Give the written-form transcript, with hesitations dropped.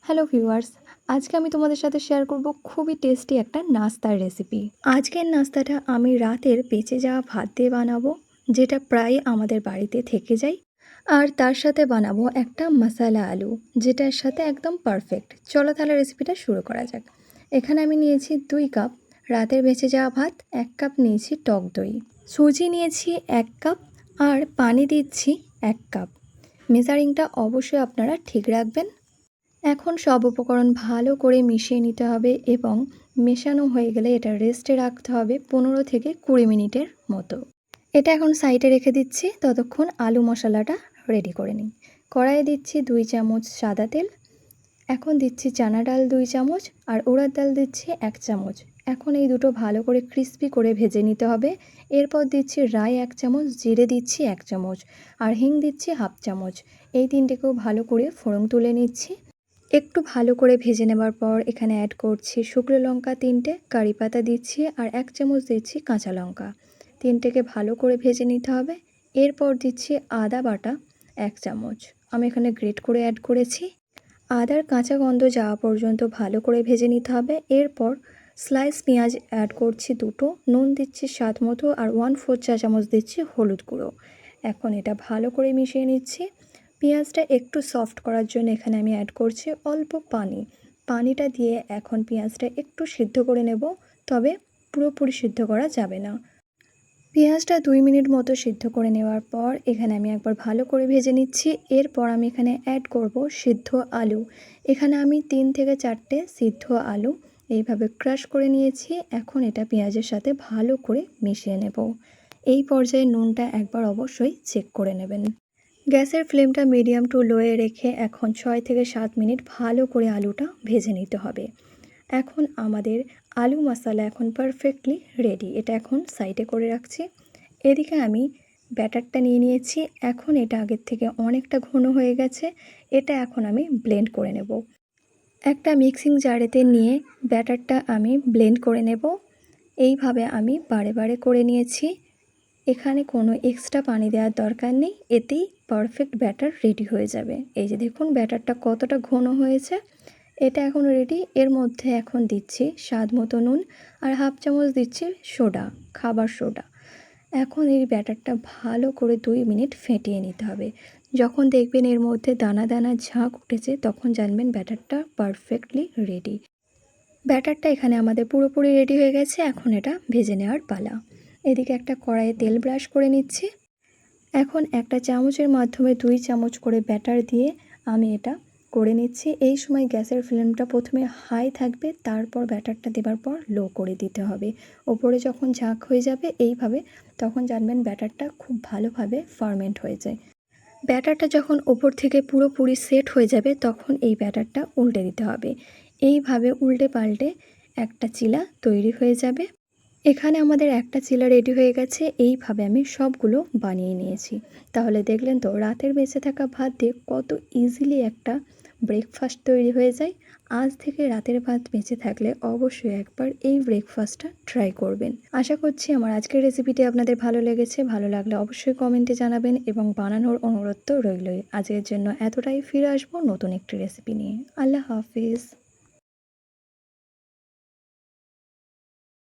Hello viewers, আজকে আমি তোমাদের সাথে শেয়ার করব খুবই টেস্টি একটা নাস্তার রেসিপি। আজকের নাস্তাটা আমি রাতের বেঁচে যাওয়া ভাত দিয়ে বানাবো, যেটা প্রায় আমাদের বাড়িতে থেকে যায়। আর তার সাথে বানাবো একটা মশালা আলু, যেটার সাথে একদম পারফেক্ট। চলো তাহলে রেসিপিটা শুরু করা যাক। এখানে আমি নিয়েছি 2 কাপ রাতের বেঁচে যাওয়া ভাত, 1 কাপ নিয়েছি টক দই, সুজি নিয়েছি 1 কাপ, আর পানি দিচ্ছি 1 কাপ। মেজারিংটা অবশ্যই আপনারা ঠিক রাখবেন। এখন সব উপকরণ ভালো করে মিশিয়ে নিতে হবে এবং মেশানো হয়ে গেলে এটা রেস্টে রাখতে হবে 15 থেকে 20 মিনিটের মতো। এটা এখন সাইডে রেখে দিচ্ছি, ততক্ষণ আলু মশলাটা রেডি করে নিই। কড়াইয়ে দিচ্ছি 2 চামচ সাদা তেল, এখন দিচ্ছি চানা ডাল 2 চামচ আর উড়ার ডাল দিচ্ছি 1 চামচ। এখন এই দুটো ভালো করে ক্রিস্পি করে ভেজে নিতে হবে। এরপর দিচ্ছি রাই 1 চামচ, জিরে দিচ্ছি 1 চামচ আর হিং দিচ্ছি হাফ চামচ। এই তিনটেকেও ভালো করে ফোড়ন তুলে নিচ্ছি। একটু ভালো করে ভেজে নেবার পর এখানে অ্যাড করছি শুকনো লঙ্কা 3টে, কারি পাতা দিচ্ছি আর 1 চামচ দিচ্ছি কাঁচা লঙ্কা। তিনটেকে ভালো করে ভেজে নিতে হবে। এরপর দিচ্ছি আদা বাটা 1 চামচ, আমি এখানে গ্রেট করে অ্যাড করেছি। আদার কাঁচা গন্ধ যাওয়া পর্যন্ত ভালো করে ভেজে নিতে হবে। এরপর স্লাইস পেঁয়াজ অ্যাড করছি 2টো, নুন দিচ্ছি স্বাদ মতো আর 1/4 চা চামচ দিচ্ছি হলুদ গুঁড়ো। এখন এটা ভালো করে মিশিয়ে নিচ্ছি। পেঁয়াজটা একটু সফট করার জন্য এখানে আমি অ্যাড করছি অল্প পানি। পানিটা দিয়ে এখন পেঁয়াজটা একটু সিদ্ধ করে নেব, তবে পুরোপুরি সিদ্ধ করা যাবে না। পেঁয়াজটা 2 মিনিট মতো সিদ্ধ করে নেওয়ার পর এখানে আমি একবার ভালো করে ভেজে নিচ্ছি। এরপর আমি এখানে অ্যাড করব সিদ্ধ আলু। এখানে আমি 3 থেকে 4টে সিদ্ধ আলু এইভাবে ক্রাশ করে নিয়েছি। এখন এটা পেঁয়াজের সাথে ভালো করে মিশিয়ে নেব। এই পর্যায়ে নুনটা একবার অবশ্যই চেক করে নেবেন। গ্যাসের ফ্লেমটা মিডিয়াম টু লোয়ে রেখে এখন 6 থেকে 7 মিনিট ভালো করে আলুটা ভেজে নিতে হবে। এখন আমাদের আলু মশলা এখন পারফেক্টলি রেডি। এটা এখন সাইডে করে রাখছি। এদিকে আমি ব্যাটারটা নিয়ে নিয়েছি। এখন এটা আগের থেকে অনেকটা ঘন হয়ে গেছে। এটা এখন আমি ব্লেন্ড করে নেব। একটা মিক্সিং জারেতে নিয়ে ব্যাটারটা আমি ব্লেন্ড করে নেব। এইভাবে আমি বারে বারে করে নিয়েছি। এখানে কোনো এক্সট্রা পানি দেওয়ার দরকার নেই, এতেই পারফেক্ট ব্যাটার রেডি হয়ে যাবে। এই যে দেখুন ব্যাটারটা কতটা ঘন হয়েছে। এটা এখন রেডি। এর মধ্যে এখন দিচ্ছি স্বাদ মতো নুন আর হাফ চামচ দিচ্ছি সোডা, খাবার সোডা। এখন এই ব্যাটারটা ভালো করে 2 মিনিট ফেটিয়ে নিতে হবে। যখন দেখবেন এর মধ্যে দানা দানা ঝাঁক উঠেছে, তখন জানবেন ব্যাটারটা পারফেক্টলি রেডি। ব্যাটারটা এখানে আমাদের পুরোপুরি রেডি হয়ে গেছে। এখন এটা ভেজে নেওয়ার পালা। এদিকে একটা কড়াইয়ে তেল ব্রাশ করে নিচ্ছি। এখন একটা চামচের মাধ্যমে 2 চামচ করে ব্যাটার দিয়ে আমি এটা করে নিচ্ছি। এই সময় গ্যাসের ফ্লেমটা প্রথমে হাই থাকবে, তারপর ব্যাটারটা দেবার পর লো করে দিতে হবে। ওপরে যখন ঝাঁক হয়ে যাবে এইভাবে, তখন জানবেন ব্যাটারটা খুব ভালোভাবে ফার্মেন্ট হয়ে যায়। ব্যাটারটা যখন ওপর থেকে পুরোপুরি সেট হয়ে যাবে, তখন এই ব্যাটারটা উল্টে দিতে হবে। এইভাবে উল্টে পাল্টে একটা চিলা তৈরি হয়ে যাবে। এখানে আমাদের একটা চিলা রেডি হয়ে গেছে। এইভাবে আমি সবগুলো বানিয়ে নিয়েছি। তাহলে দেখলেন তো রাতের বেঁচে থাকা ভাত দিয়ে কত ইজিলি একটা ব্রেকফাস্ট তৈরি হয়ে যায়। আজ থেকে রাতের ভাত বেঁচে থাকলে অবশ্যই একবার এই ব্রেকফাস্টটা ট্রাই করবেন। আশা করছি আমার আজকের রেসিপিটি আপনাদের ভালো লেগেছে। ভালো লাগলে অবশ্যই কমেন্টে জানাবেন এবং বানানোর অনুরোধ তো রইলই। আজকের জন্য এতটাই, ফিরে আসবো নতুন একটি রেসিপি নিয়ে। আল্লাহ হাফিজ।